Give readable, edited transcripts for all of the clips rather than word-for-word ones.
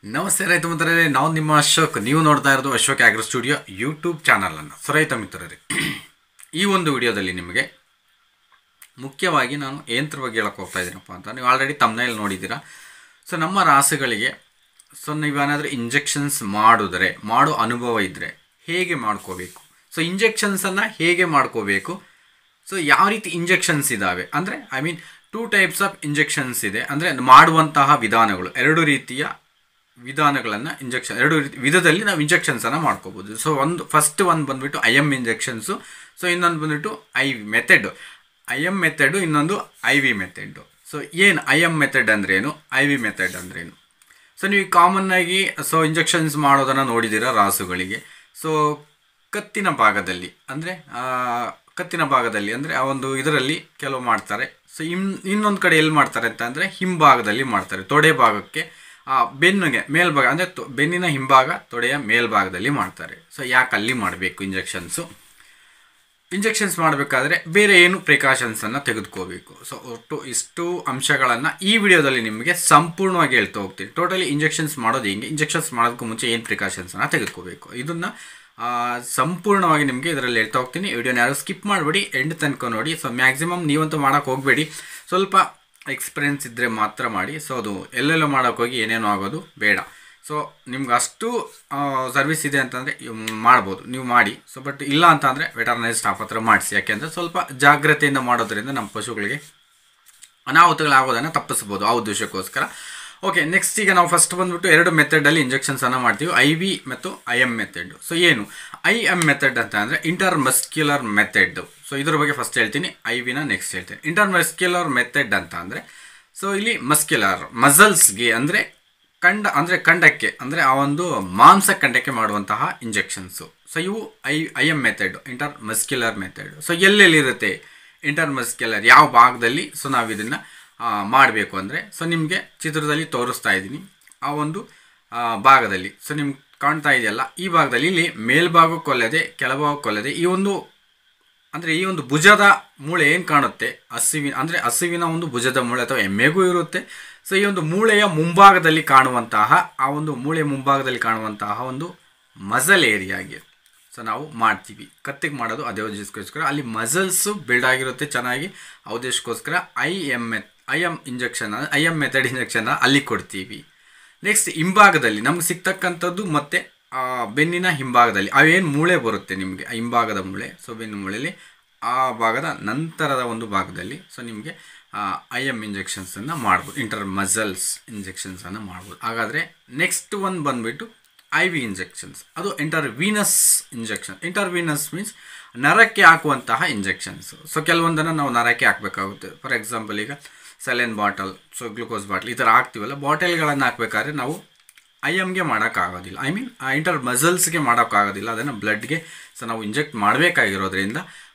ನಮಸ್ತೆ ರೈತ ಮಿತ್ರರೇ, ನಾವು ನಿಮ್ಮ ಅಶೋಕ್. ನೀವು ನೋಡ್ತಾ ಇರೋದು ಅಶೋಕ್ ಆಗ್ರೋ ಸ್ಟುಡಿಯೋ ಯೂಟ್ಯೂಬ್ ಚಾನಲನ್ನು. ರೈತ ಮಿತ್ರರೇ, ಈ ಒಂದು ವಿಡಿಯೋದಲ್ಲಿ ನಿಮಗೆ ಮುಖ್ಯವಾಗಿ ನಾನು ಯಂತ್ರ ಬಗ್ಗೆ ಹೇಳಕ್ಕೆ ಹೋಗ್ತಾ ಇದ್ದೀನಪ್ಪ ಅಂತ ನೀವು ಆಲ್ರೆಡಿ ತಮ್ನೇಲ್ ನೋಡಿದ್ದೀರಾ. ಸೊ ನಮ್ಮ ರಾಸುಗಳಿಗೆ ನೀವೇನಾದರೂ ಇಂಜೆಕ್ಷನ್ಸ್ ಮಾಡೋ ಅನುಭವ ಇದ್ದರೆ ಹೇಗೆ ಮಾಡ್ಕೋಬೇಕು, ಸೊ ಇಂಜೆಕ್ಷನ್ಸನ್ನು ಹೇಗೆ ಮಾಡ್ಕೋಬೇಕು, ಸೊ ಯಾವ ರೀತಿ ಇಂಜೆಕ್ಷನ್ಸ್ ಇದ್ದಾವೆ ಅಂದರೆ ಟೂ ಟೈಪ್ಸ್ ಆಫ್ ಇಂಜೆಕ್ಷನ್ಸ್ ಇದೆ. ಅಂದರೆ ಮಾಡುವಂತಹ ವಿಧಾನಗಳು, ಎರಡು ರೀತಿಯ ವಿಧಾನಗಳನ್ನು ಎರಡು ವಿಧದಲ್ಲಿ ನಾವು ಇಂಜೆಕ್ಷನ್ಸನ್ನು ಮಾಡ್ಕೋಬೋದು. ಸೊ ಫಸ್ಟ್ ಒಂದು ಬಂದುಬಿಟ್ಟು IM ಇಂಜೆಕ್ಷನ್ಸು, ಸೊ ಇನ್ನೊಂದು ಬಂದುಬಿಟ್ಟು IV ಮೆಥಡ್. IM ಮೆಥಡು, ಇನ್ನೊಂದು IV ಮೆಥಡು. ಸೊ ಏನು IM ಮೆಥಡ್ ಅಂದ್ರೇನು, IV ಮೆಥಡ್ ಅಂದ್ರೇನು? ಸೊ ನೀವು ಕಾಮನ್ನಾಗಿ ಇಂಜೆಕ್ಷನ್ಸ್ ಮಾಡೋದನ್ನು ನೋಡಿದ್ದೀರಾ ರಾಸುಗಳಿಗೆ. ಸೊ ಕತ್ತಿನ ಭಾಗದಲ್ಲಿ ಅಂದರೆ ಆ ಒಂದು ಇದರಲ್ಲಿ ಕೆಲವು ಮಾಡ್ತಾರೆ. ಸೊ ಇನ್ನೊಂದು ಕಡೆ ಎಲ್ಲಿ ಮಾಡ್ತಾರೆ ಅಂತ ಅಂದರೆ ಹಿಂಭಾಗದಲ್ಲಿ ಮಾಡ್ತಾರೆ, ತೊಡೆ ಭಾಗಕ್ಕೆ, ಬೆನ್ನಿಗೆ ಮೇಲ್ಭಾಗ ಅಂದರೆ ಬೆನ್ನಿನ ಹಿಂಭಾಗ, ತೊಡೆಯ ಮೇಲ್ಭಾಗದಲ್ಲಿ ಮಾಡ್ತಾರೆ. ಸೊ ಯಾಕೆ ಅಲ್ಲಿ ಮಾಡಬೇಕು ಇಂಜೆಕ್ಷನ್ಸ್ ಮಾಡಬೇಕಾದ್ರೆ ಬೇರೆ ಏನು ಪ್ರಿಕಾಷನ್ಸನ್ನು ತೆಗೆದುಕೋಬೇಕು. ಸೊ ಒಟ್ಟು ಇಷ್ಟು ಅಂಶಗಳನ್ನು ಈ ವಿಡಿಯೋದಲ್ಲಿ ನಿಮಗೆ ಸಂಪೂರ್ಣವಾಗಿ ಹೇಳ್ತಾ ಹೋಗ್ತೀನಿ. ಟೋಟಲಿ ಇಂಜೆಕ್ಷನ್ಸ್ ಮಾಡೋದು ಹೆಂಗೆ, ಇಂಜೆಕ್ಷನ್ಸ್ ಮಾಡೋದಕ್ಕೂ ಮುಂಚೆ ಏನು ಪ್ರಿಕಾಷನ್ಸನ್ನು ತೆಗೆದುಕೋಬೇಕು, ಇದನ್ನು ಸಂಪೂರ್ಣವಾಗಿ ನಿಮಗೆ ಇದರಲ್ಲಿ ಹೇಳ್ತಾ ಹೋಗ್ತೀನಿ. ವಿಡಿಯೋನ ಯಾರು ಸ್ಕಿಪ್ ಮಾಡಬೇಡಿ, ಎಂಡ್ ತನಕ ನೋಡಿ. ಸೊ ಮ್ಯಾಕ್ಸಿಮಮ್ ನೀವಂತೂ ಮಾಡೋಕ್ಕೆ ಹೋಗಬೇಡಿ, ಸ್ವಲ್ಪ ಎಕ್ಸ್ಪೀರಿಯೆನ್ಸ್ ಇದ್ದರೆ ಮಾತ್ರ ಮಾಡಿ. ಸೊ ಅದು ಎಲ್ಲೆಲ್ಲೋ ಮಾಡೋಕ್ಕೋಗಿ ಏನೇನೋ ಆಗೋದು ಬೇಡ. ಸೊ ನಿಮ್ಗೆ ಅಷ್ಟು ಸರ್ವಿಸ್ ಇದೆ ಅಂತಂದರೆ ಮಾಡ್ಬೋದು, ನೀವು ಮಾಡಿ. ಸೊ ಬಟ್ ಇಲ್ಲ ಅಂತ ಅಂದರೆ ವೆಟರ್ನರಿ ಸ್ಟಾಫ್ ಹತ್ರ ಮಾಡಿಸಿ. ಯಾಕೆಂದರೆ ಸ್ವಲ್ಪ ಜಾಗ್ರತೆಯಿಂದ ಮಾಡೋದ್ರಿಂದ ನಮ್ಮ ಪಶುಗಳಿಗೆ ಅನಾಹುತಗಳಾಗೋದನ್ನು ತಪ್ಪಿಸ್ಬೋದು, ಆ ಉದ್ದೇಶಕ್ಕೋಸ್ಕರ. ಓಕೆ, ನೆಕ್ಸ್ಟ್ ಈಗ ನಾವು ಫಸ್ಟ್ ಬಂದುಬಿಟ್ಟು ಎರಡು ಮೆಥಡಲ್ಲಿ ಇಂಜೆಕ್ಷನ್ಸನ್ನು ಮಾಡ್ತೀವಿ, IV ಮತ್ತು IM ಮೆಥಡ್. ಸೊ ಏನು IM ಮೆಥಡ್ ಅಂತ ಅಂದರೆ ಇಂಟರ್ಮಸ್ಕ್ಯುಲರ್ ಮೆಥಡ್. ಸೊ ಇದ್ರ ಬಗ್ಗೆ ಫಸ್ಟ್ ಹೇಳ್ತೀನಿ, IVನ ನೆಕ್ಸ್ಟ್ ಹೇಳ್ತೀನಿ. ಇಂಟರ್ಮಸ್ಕ್ಯುಲರ್ ಮೆಥಡ್ ಅಂತ ಅಂದರೆ ಸೊ ಇಲ್ಲಿ ಮಸಲ್ಸ್ಗೆ ಅಂದರೆ ಖಂಡಕ್ಕೆ ಅಂದರೆ ಆ ಒಂದು ಮಾಂಸಖಂಡಕ್ಕೆ ಮಾಡುವಂತಹ ಇಂಜೆಕ್ಷನ್ಸು. ಸೊ ಇವು IM ಮೆಥಡ್, ಇಂಟರ್ಮಸ್ಕ್ಯುಲರ್ ಮೆಥಡ್. ಸೊ ಎಲ್ಲೆಲ್ಲಿರುತ್ತೆ ಇಂಟರ್ಮಸ್ಕ್ಯುಲರ್, ಯಾವ ಭಾಗದಲ್ಲಿ ಸೊ ನಾವು ಇದನ್ನು ಮಾಡಬೇಕು ಅಂದರೆ ಸೊ ನಿಮಗೆ ಚಿತ್ರದಲ್ಲಿ ತೋರಿಸ್ತಾ ಇದ್ದೀನಿ. ಆ ಒಂದು ಭಾಗದಲ್ಲಿ ಸೊ ನಿಮ್ಗೆ ಕಾಣ್ತಾ ಇದೆಯಲ್ಲ, ಈ ಭಾಗದಲ್ಲಿ ಇಲ್ಲಿ ಮೇಲ್ಭಾಗಕ್ಕೊಲ್ಲದೆ ಕೆಳಭಾಗಕ್ಕೊಲ್ಲದೆ ಈ ಒಂದು ಭುಜದ ಮೂಳೆ ಏನು ಕಾಣುತ್ತೆ, ಹಸುವಿನ ಒಂದು ಭುಜದ ಮೂಳೆ ಅಥವಾ ಎಮ್ಮೆಗೂ ಇರುತ್ತೆ. ಸೊ ಈ ಒಂದು ಮೂಳೆಯ ಮುಂಭಾಗದಲ್ಲಿ ಕಾಣುವಂತಹ ಒಂದು ಮಸಲ್ ಏರಿಯಾಗೆ ಸೊ ನಾವು ಮಾಡ್ತೀವಿ. ಕತ್ತಿಗೆ ಮಾಡೋದು ಅದೇ ಉದ್ದೇಶಕ್ಕೋಸ್ಕರ, ಅಲ್ಲಿ ಮಸಲ್ಸು ಬಿಲ್ಡ್ ಆಗಿರುತ್ತೆ ಚೆನ್ನಾಗಿ, ಆ ಉದ್ದೇಶಕ್ಕೋಸ್ಕರ IM ಮೆಥಡ್ ಇಂಜೆಕ್ಷನ್ನ ಅಲ್ಲಿ ಕೊಡ್ತೀವಿ. ನೆಕ್ಸ್ಟ್ ಹಿಂಭಾಗದಲ್ಲಿ ನಮ್ಗೆ ಸಿಗ್ತಕ್ಕಂಥದ್ದು ಮತ್ತು ಬೆನ್ನಿನ ಹಿಂಭಾಗದಲ್ಲಿ ಅವೇನು ಮೂಳೆ ಬರುತ್ತೆ ನಿಮಗೆ, ಹಿಂಭಾಗದ ಮೂಳೆ, ಸೊ ಬೆನ್ನು ಮೂಳೆಯಲ್ಲಿ ಆ ಭಾಗದ ನಂತರದ ಒಂದು ಭಾಗದಲ್ಲಿ ಸೊ ನಿಮಗೆ IM ಇಂಜೆಕ್ಷನ್ಸನ್ನು ಮಾಡ್ಬೋದು, ಇಂಟರ್ಮಸಲ್ಸ್ ಇಂಜೆಕ್ಷನ್ಸನ್ನು ಮಾಡ್ಬೋದು. ಹಾಗಾದರೆ ನೆಕ್ಸ್ಟ್ ಒಂದು ಬಂದುಬಿಟ್ಟು IV ಇಂಜೆಕ್ಷನ್ಸ್, ಅದು ಇಂಟರ್ವೀನಸ್ ಇಂಜೆಕ್ಷನ್. ಇಂಟರ್ವೀನಸ್ ಮೀನ್ಸ್ ನರಕ್ಕೆ ಹಾಕುವಂತಹ ಇಂಜೆಕ್ಷನ್ಸು. ಸೊ ಕೆಲವೊಂದನ್ನು ನಾವು ನರಕ್ಕೆ ಹಾಕಬೇಕಾಗುತ್ತೆ. ಫಾರ್ ಎಕ್ಸಾಂಪಲ್ ಈಗ saline bottle, so glucose bottle ಈ ಥರ ಹಾಕ್ತೀವಲ್ಲ, ಬಾಟಲ್ಗಳನ್ನು ಹಾಕಬೇಕಾದ್ರೆ ನಾವು IMಗೆ ಮಾಡೋಕ್ಕಾಗೋದಿಲ್ಲ, ಇಂಟರ್ಮಸಲ್ಸ್ಗೆ ಮಾಡೋಕ್ಕಾಗೋದಿಲ್ಲ, ಅದನ್ನು ಬ್ಲಡ್ಗೆ ಸೊ ನಾವು ಇಂಜೆಕ್ಟ್ ಮಾಡಬೇಕಾಗಿರೋದ್ರಿಂದ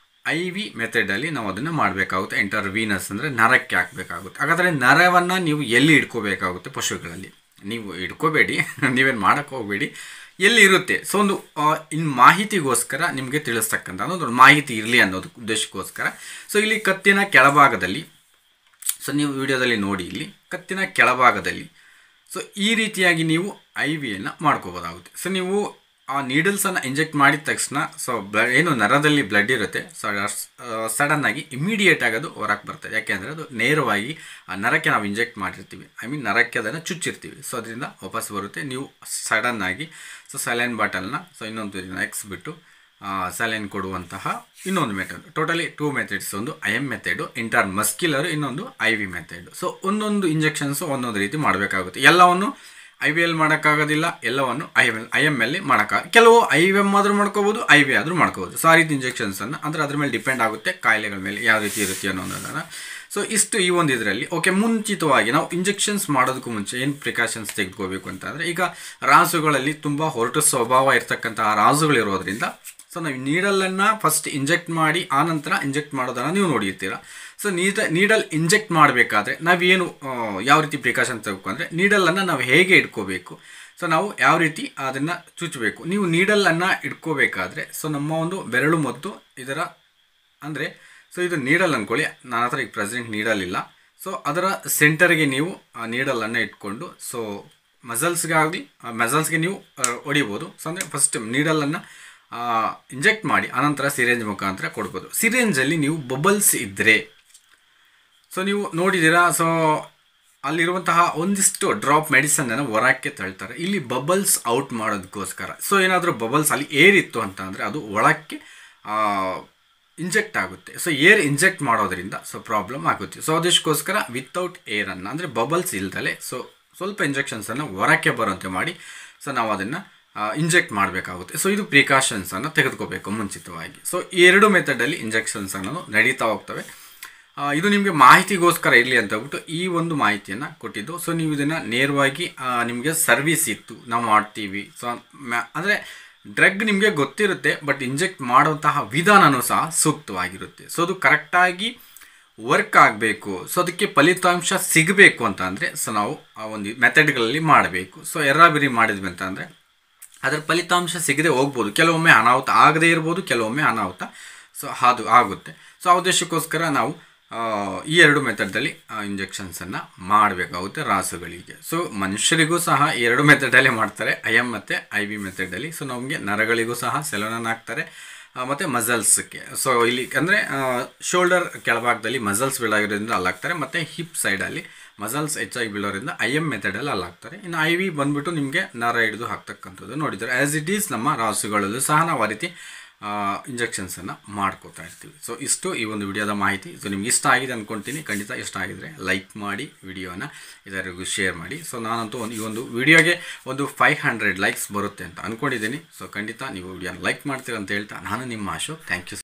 IV ಮೆಥಡಲ್ಲಿ ನಾವು ಅದನ್ನು ಮಾಡಬೇಕಾಗುತ್ತೆ. ಇಂಟರ್ವೀನಸ್ ಅಂದರೆ ನರಕ್ಕೆ ಹಾಕಬೇಕಾಗುತ್ತೆ. ಹಾಗಾದರೆ ನರವನ್ನು ನೀವು ಎಲ್ಲಿ ಇಟ್ಕೋಬೇಕಾಗುತ್ತೆ ಪಶುಗಳಲ್ಲಿ, ನೀವು ಇಟ್ಕೋಬೇಡಿ, ನೀವೇನು ಮಾಡೋಕ್ಕೆ ಹೋಗಬೇಡಿ, ಎಲ್ಲಿ ಇರುತ್ತೆ. ಸೊ ಒಂದು ಮಾಹಿತಿಗೋಸ್ಕರ ನಿಮಗೆ ತಿಳಿಸ್ತಕ್ಕಂಥ ಒಂದು ಮಾಹಿತಿ ಇರಲಿ ಅನ್ನೋದು ಉದ್ದೇಶಕ್ಕೋಸ್ಕರ. ಸೊ ಇಲ್ಲಿ ಕತ್ತಿನ ಕೆಳಭಾಗದಲ್ಲಿ, ಸೊ ನೀವು ವಿಡಿಯೋದಲ್ಲಿ ನೋಡಿ, ಇಲ್ಲಿ ಕತ್ತಿನ ಕೆಳಭಾಗದಲ್ಲಿ ಸೊ ಈ ರೀತಿಯಾಗಿ ನೀವು IVಯನ್ನು ಮಾಡ್ಕೋಬೋದಾಗುತ್ತೆ. ಸೊ ನೀವು ಆ ನೀಡಲ್ಸನ್ನು ಇಂಜೆಕ್ಟ್ ಮಾಡಿದ ತಕ್ಷಣ ಸೊ ಏನು ನರದಲ್ಲಿ ಬ್ಲಡ್ ಇರುತ್ತೆ, ಸೊ ಸಡನ್ನಾಗಿ ಇಮಿಡಿಯೇಟಾಗಿ ಅದು ಹೊರಗೆ ಬರ್ತದೆ. ಯಾಕೆಂದರೆ ಅದು ನೇರವಾಗಿ ಆ ನರಕ್ಕೆ ನಾವು ಇಂಜೆಕ್ಟ್ ಮಾಡಿರ್ತೀವಿ, ನರಕ್ಕೆ ಅದನ್ನು ಚುಚ್ಚಿರ್ತೀವಿ. ಸೊ ಅದರಿಂದ ವಾಪಸ್ ಬರುತ್ತೆ. ನೀವು ಸಡನ್ನಾಗಿ ಸೊ ಸಲೈನ್ ಬಾಟಲ್ನ ಸೊ ಇನ್ನೊಂದು ಎಕ್ಸ್ಬಿಟ್ಟು ಸಲೈನ್ ಕೊಡುವಂತಹ ಇನ್ನೊಂದು ಮೆಥಡ್. ಟೋಟಲಿ 2 ಮೆಥಡ್ಸ್, ಒಂದು IM ಮೆಥಡು, ಇಂಟರ್ಮಸ್ಕ್ಯುಲರ್, ಇನ್ನೊಂದು IV ಮೆಥಡು. ಸೊ ಒಂದೊಂದು ಇಂಜೆಕ್ಷನ್ಸು ಒಂದೊಂದು ರೀತಿ ಮಾಡಬೇಕಾಗುತ್ತೆ. ಎಲ್ಲವನ್ನು IVL ಮಾಡೋಕ್ಕಾಗೋದಿಲ್ಲ, ಎಲ್ಲವನ್ನು IM ಅಲ್ಲಿ ಕೆಲವು IM ಆದರೂ ಮಾಡ್ಕೋಬೋದು, IV ಆದರೂ ಮಾಡ್ಕೋಬೋದು. ಸೊ ಆ ರೀತಿ ಇಂಜೆಕ್ಷನ್ಸನ್ನು ಅಂದರೆ ಅದ್ರ ಮೇಲೆ ಡಿಪೆಂಡ್ ಆಗುತ್ತೆ, ಕಾಯಿಲೆಗಳ ಮೇಲೆ ಯಾವ ರೀತಿ ಇರುತ್ತೆ ಅನ್ನೋದನ್ನು. ಸೊ ಇಷ್ಟು ಈ ಒಂದು ಇದರಲ್ಲಿ. ಓಕೆ, ಮುಂಚಿತವಾಗಿ ನಾವು ಇಂಜೆಕ್ಷನ್ಸ್ ಮಾಡೋದಕ್ಕೂ ಮುಂಚೆ ಏನು ಪ್ರಿಕಾಷನ್ಸ್ ತೆಗೆದುಕೋಬೇಕು ಅಂತಂದರೆ, ಈಗ ರಾಸುಗಳಲ್ಲಿ ತುಂಬ ಹೊರಟು ಸ್ವಭಾವ ಇರ್ತಕ್ಕಂತಹ ರಾಸುಗಳಿರೋದ್ರಿಂದ ಸೊ ನಾವು ನೀಡಲನ್ನು ಫಸ್ಟ್ ಇಂಜೆಕ್ಟ್ ಮಾಡಿ ಆನಂತರ ಇಂಜೆಕ್ಟ್ ಮಾಡೋದನ್ನು ನೀವು ನೋಡಿರ್ತೀರ. ಸೊ ನೀಡಲ್ ಇಂಜೆಕ್ಟ್ ಮಾಡಬೇಕಾದ್ರೆ ನಾವೇನು ಯಾವ ರೀತಿ ಪ್ರಿಕಾಷನ್ ತಗೋಬೇಕು ಅಂದರೆ, ನೀಡಲನ್ನು ನಾವು ಹೇಗೆ ಇಟ್ಕೋಬೇಕು, ಸೊ ನಾವು ಯಾವ ರೀತಿ ಅದನ್ನು ಚುಚ್ಚಬೇಕು. ನೀವು ನೀಡಲನ್ನು ಇಟ್ಕೋಬೇಕಾದ್ರೆ ಸೊ ನಮ್ಮ ಒಂದು ಬೆರಳು ಮತ್ತು ಇದರ ಅಂದರೆ ಸೊ ಇದು ನೀಡಲ್ ಅಂದ್ಕೊಳ್ಳಿ, ನನ್ನ ಹತ್ರ ಈಗ ಪ್ರೆಸೆಂಟ್ ನೀಡಲ್ ಇಲ್ಲ. ಸೊ ಅದರ ಸೆಂಟರ್ಗೆ ನೀವು ಆ ನೀಡಲನ್ನು ಇಟ್ಕೊಂಡು ಸೊ ಮಸಲ್ಸ್ಗೆ ನೀವು ಹೊಡಿಬೋದು. ಸೊ ಅಂದರೆ ಫಸ್ಟ್ ನೀಡಲನ್ನು ಇಂಜೆಕ್ಟ್ ಮಾಡಿ ಅನಂತರ ಸಿರೇಂಜ್ ಮುಖಾಂತರ ಕೊಡ್ಬೋದು. ಸಿರೇಂಜಲ್ಲಿ ನೀವು ಬಬಲ್ಸ್ ಇದ್ದರೆ, ಸೊ ನೀವು ನೋಡಿದ್ದೀರಾ, ಸೊ ಅಲ್ಲಿರುವಂತಹ ಒಂದಿಷ್ಟು ಡ್ರಾಪ್ ಮೆಡಿಸನನ್ನು ಹೊರಕ್ಕೆ ತಳ್ತಾರೆ. ಇಲ್ಲಿ ಬಬಲ್ಸ್ ಔಟ್ ಮಾಡೋದಕ್ಕೋಸ್ಕರ. ಸೊ ಏನಾದರೂ ಬಬಲ್ಸ್ ಅಲ್ಲಿ ಏರ್ ಇತ್ತು ಅಂತ ಅಂದರೆ ಅದು ಒಳಕ್ಕೆ ಇಂಜೆಕ್ಟ್ ಆಗುತ್ತೆ. ಸೊ ಏರ್ ಇಂಜೆಕ್ಟ್ ಮಾಡೋದ್ರಿಂದ ಸೊ ಪ್ರಾಬ್ಲಮ್ ಆಗುತ್ತೆ. ಸೊ ಅದಕ್ಕೋಸ್ಕರ ವಿತೌಟ್ ಏರನ್ನು ಅಂದರೆ ಬಬಲ್ಸ್ ಇಲ್ದಲೆ ಸೊ ಸ್ವಲ್ಪ ಇಂಜೆಕ್ಷನ್ಸನ್ನು ಹೊರಕ್ಕೆ ಬರುವಂತೆ ಮಾಡಿ ಸೊ ನಾವು ಅದನ್ನು ಇಂಜೆಕ್ಟ್ ಮಾಡಬೇಕಾಗುತ್ತೆ. ಸೊ ಇದು ಪ್ರಿಕಾಷನ್ಸನ್ನು ತೆಗೆದುಕೋಬೇಕು ಮುಂಚಿತವಾಗಿ. ಸೊ ಈ 2 ಮೆಥಡಲ್ಲಿ ಇಂಜೆಕ್ಷನ್ಸನ್ನು ನಡೀತಾ ಹೋಗ್ತವೆ. ಇದು ನಿಮಗೆ ಮಾಹಿತಿಗೋಸ್ಕರ ಇರಲಿ ಅಂತ ಹೇಳ್ಬಿಟ್ಟು ಈ ಒಂದು ಮಾಹಿತಿಯನ್ನು ಕೊಟ್ಟಿದ್ದು. ಸೊ ನೀವು ಇದನ್ನು ನೇರವಾಗಿ ನಿಮಗೆ ಸರ್ವಿಸ್ ಇತ್ತು ನಾವು ಮಾಡ್ತೀವಿ. ಸೊ ಅಂದರೆ ಡ್ರಗ್ ನಿಮಗೆ ಗೊತ್ತಿರುತ್ತೆ, ಬಟ್ ಇಂಜೆಕ್ಟ್ ಮಾಡುವಂತಹ ವಿಧಾನವೂ ಸಹ ಸೂಕ್ತವಾಗಿರುತ್ತೆ. ಸೊ ಅದು ಕರೆಕ್ಟಾಗಿ ವರ್ಕ್ ಆಗಬೇಕು. ಸೊ ಅದಕ್ಕೆ ಫಲಿತಾಂಶ ಸಿಗಬೇಕು ಅಂತ ಅಂದರೆ ಸೊ ನಾವು ಆ ಒಂದು ಮೆಥಡ್ಗಳಲ್ಲಿ ಮಾಡಬೇಕು. ಸೊ ಎರ್ರಾಬಿರಿ ಮಾಡಿದ್ವಿ ಅಂತ ಅಂದರೆ ಅದರ ಫಲಿತಾಂಶ ಸಿಗದೆ ಹೋಗ್ಬೋದು. ಕೆಲವೊಮ್ಮೆ ಅನಾಹುತ ಆಗದೇ ಇರ್ಬೋದು, ಕೆಲವೊಮ್ಮೆ ಅನಾಹುತ ಸೊ ಅದು ಆಗುತ್ತೆ. ಸೊ ಆ ಉದ್ದೇಶಕ್ಕೋಸ್ಕರ ನಾವು ಈ 2 ಮೆಥಡಲ್ಲಿ ಇಂಜೆಕ್ಷನ್ಸನ್ನು ಮಾಡಬೇಕಾಗುತ್ತೆ ರಾಸುಗಳಿಗೆ. ಸೊ ಮನುಷ್ಯರಿಗೂ ಸಹ 2 ಮೆಥಡಲ್ಲೇ ಮಾಡ್ತಾರೆ, IM ಮತ್ತು IV ಮೆಥಡಲ್ಲಿ. ಸೊ ನಮಗೆ ನರಗಳಿಗೂ ಸಹ ಸೆಲೋನನ್ನು ಹಾಕ್ತಾರೆ ಮತ್ತು ಮಸಲ್ಸ್ಗೆ. ಸೊ ಇಲ್ಲಿ ಅಂದರೆ ಶೋಲ್ಡರ್ ಕೆಳಭಾಗದಲ್ಲಿ ಮಸಲ್ಸ್ ಬೀಳಾಗಿರೋದ್ರಿಂದ ಅಲ್ಲಾಗ್ತಾರೆ, ಮತ್ತು ಹಿಪ್ ಸೈಡಲ್ಲಿ ಮಸಲ್ಸ್ ಹೆಚ್ಚಾಗಿ ಬೀಳೋದ್ರಿಂದ IM ಮೆಥಡಲ್ಲಿ ಅಲ್ಲಾಗ್ತಾರೆ. ಇನ್ನು IV ಬಂದುಬಿಟ್ಟು ನಿಮಗೆ ನರ ಹಿಡಿದು ಹಾಕ್ತಕ್ಕಂಥದ್ದು ನೋಡಿದ್ದಾರೆ. ಆ್ಯಸ್ ಇಟ್ ಈಸ್ ನಮ್ಮ ರಾಸುಗಳಲ್ಲೂ ಸಹ ನಾವು ಆ ರೀತಿ ಇಂಜೆಕ್ಷನ್ಸನ್ನು ಮಾಡ್ಕೋತಾ ಇರ್ತೀವಿ. ಸೊ ಇಷ್ಟು ಈ ಒಂದು ವಿಡಿಯೋದ ಮಾಹಿತಿ. ಸೊ ನಿಮ್ಗೆ ಇಷ್ಟ ಆಗಿದೆ ಅಂದ್ಕೊಳ್ತೀನಿ. ಖಂಡಿತ ಇಷ್ಟ ಆಗಿದರೆ ಲೈಕ್ ಮಾಡಿ, ವಿಡಿಯೋನ ಇದರಿಗೂ ಶೇರ್ ಮಾಡಿ. ಸೊ ನಾನಂತೂ ಈ ಒಂದು ವಿಡಿಯೋಗೆ ಒಂದು 500 ಲೈಕ್ಸ್ ಬರುತ್ತೆ ಅಂತ ಅಂದ್ಕೊಂಡಿದ್ದೀನಿ. ಸೊ ಖಂಡಿತ ನೀವು ವಿಡಿಯೋನ ಲೈಕ್ ಮಾಡ್ತೀರ ಅಂತ ಹೇಳ್ತಾ ನಾನು ನಿಮ್ಮ ಅಶೋಕ್. Thank you.